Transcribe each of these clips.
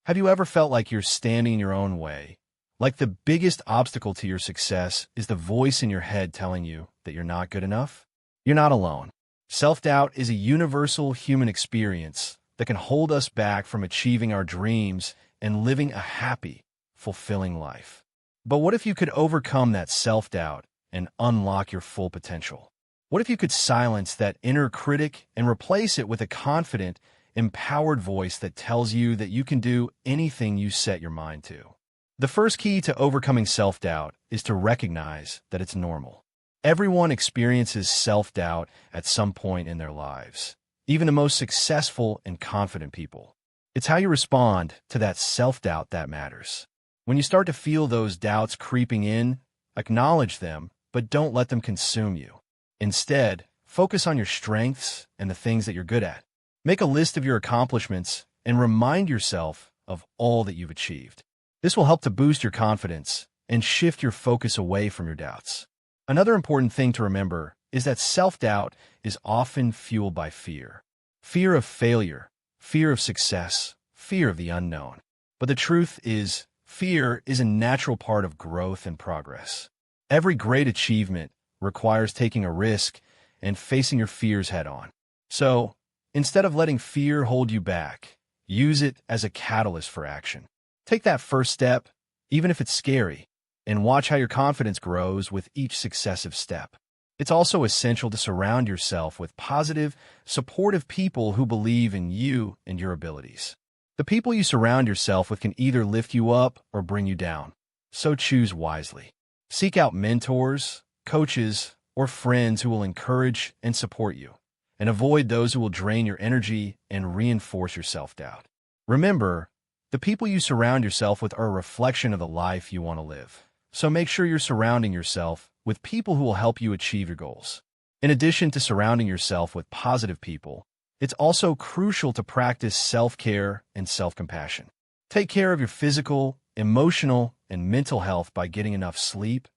Have you ever felt like you're standing in your own way? Like the biggest obstacle to your success is the voice in your head telling you that you're not good enough? You're not alone. Self-doubt is a universal human experience that can hold us back from achieving our dreams and living a happy, fulfilling life. But what if you could overcome that self-doubt and unlock your full potential? What if you could silence that inner critic and replace it with a confident, empowered voice that tells you that you can do anything you set your mind to? The first key to overcoming self-doubt is to recognize that it's normal. Everyone experiences self-doubt at some point in their lives, even the most successful and confident people. It's how you respond to that self-doubt that matters. When you start to feel those doubts creeping in, acknowledge them, but don't let them consume you. Instead, focus on your strengths and the things that you're good at. Make a list of your accomplishments and remind yourself of all that you've achieved. This will help to boost your confidence and shift your focus away from your doubts. Another important thing to remember is that self-doubt is often fueled by fear. Fear of failure, fear of success, fear of the unknown. But the truth is, fear is a natural part of growth and progress. Every great achievement requires taking a risk and facing your fears head-on. So, instead of letting fear hold you back, use it as a catalyst for action. Take that first step, even if it's scary, and watch how your confidence grows with each successive step. It's also essential to surround yourself with positive, supportive people who believe in you and your abilities. The people you surround yourself with can either lift you up or bring you down, so choose wisely. Seek out mentors, coaches, or friends who will encourage and support you, and avoid those who will drain your energy and reinforce your self-doubt. Remember, the people you surround yourself with are a reflection of the life you want to live. So make sure you're surrounding yourself with people who will help you achieve your goals. In addition to surrounding yourself with positive people, it's also crucial to practice self-care and self-compassion. Take care of your physical, emotional, and mental health by getting enough sleep,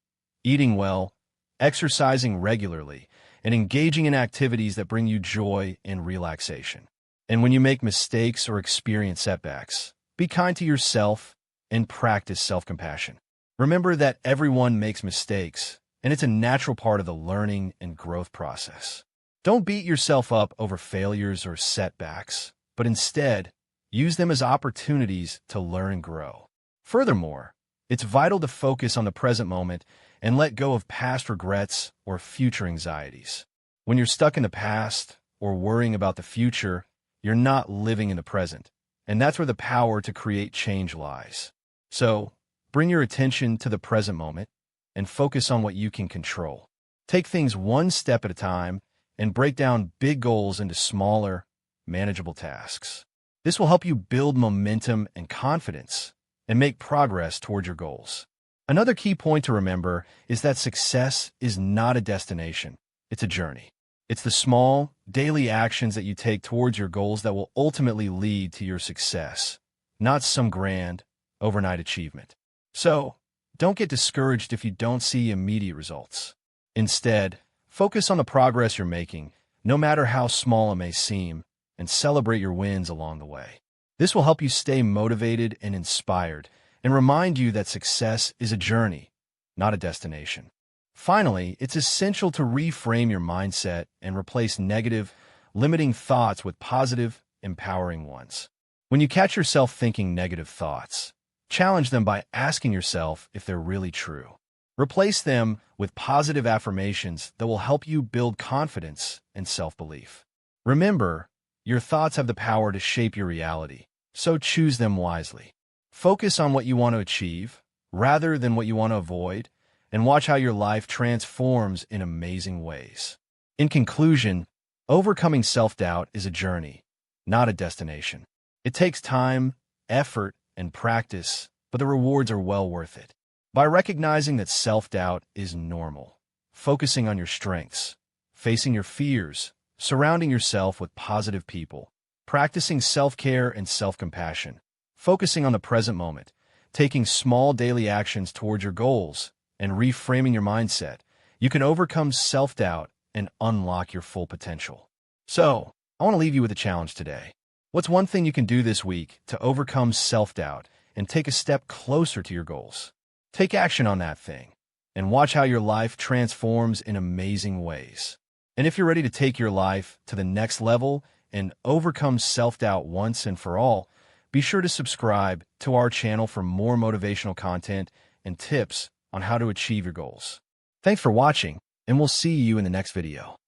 eating well, exercising regularly, and engaging in activities that bring you joy and relaxation. And when you make mistakes or experience setbacks, be kind to yourself and practice self-compassion. Remember that everyone makes mistakes, and it's a natural part of the learning and growth process. Don't beat yourself up over failures or setbacks, but instead, use them as opportunities to learn and grow. Furthermore, it's vital to focus on the present moment and let go of past regrets or future anxieties. When you're stuck in the past or worrying about the future, you're not living in the present, and that's where the power to create change lies. So, bring your attention to the present moment and focus on what you can control. Take things one step at a time and break down big goals into smaller, manageable tasks. This will help you build momentum and confidence and make progress towards your goals. Another key point to remember is that success is not a destination, it's a journey. It's the small, daily actions that you take towards your goals that will ultimately lead to your success, not some grand, overnight achievement. So, don't get discouraged if you don't see immediate results. Instead, focus on the progress you're making, no matter how small it may seem, and celebrate your wins along the way. This will help you stay motivated and inspired, and remind you that success is a journey, not a destination. Finally, it's essential to reframe your mindset and replace negative, limiting thoughts with positive, empowering ones. When you catch yourself thinking negative thoughts, challenge them by asking yourself if they're really true. Replace them with positive affirmations that will help you build confidence and self-belief. Remember, your thoughts have the power to shape your reality, so choose them wisely. Focus on what you want to achieve, rather than what you want to avoid, and watch how your life transforms in amazing ways. In conclusion, overcoming self-doubt is a journey, not a destination. It takes time, effort, and practice, but the rewards are well worth it. By recognizing that self-doubt is normal, focusing on your strengths, facing your fears, surrounding yourself with positive people, practicing self-care and self-compassion, focusing on the present moment, taking small daily actions towards your goals, and reframing your mindset, you can overcome self-doubt and unlock your full potential. So, I want to leave you with a challenge today. What's one thing you can do this week to overcome self-doubt and take a step closer to your goals? Take action on that thing and watch how your life transforms in amazing ways. And if you're ready to take your life to the next level and overcome self-doubt once and for all, be sure to subscribe to our channel for more motivational content and tips on how to achieve your goals. Thanks for watching, and we'll see you in the next video.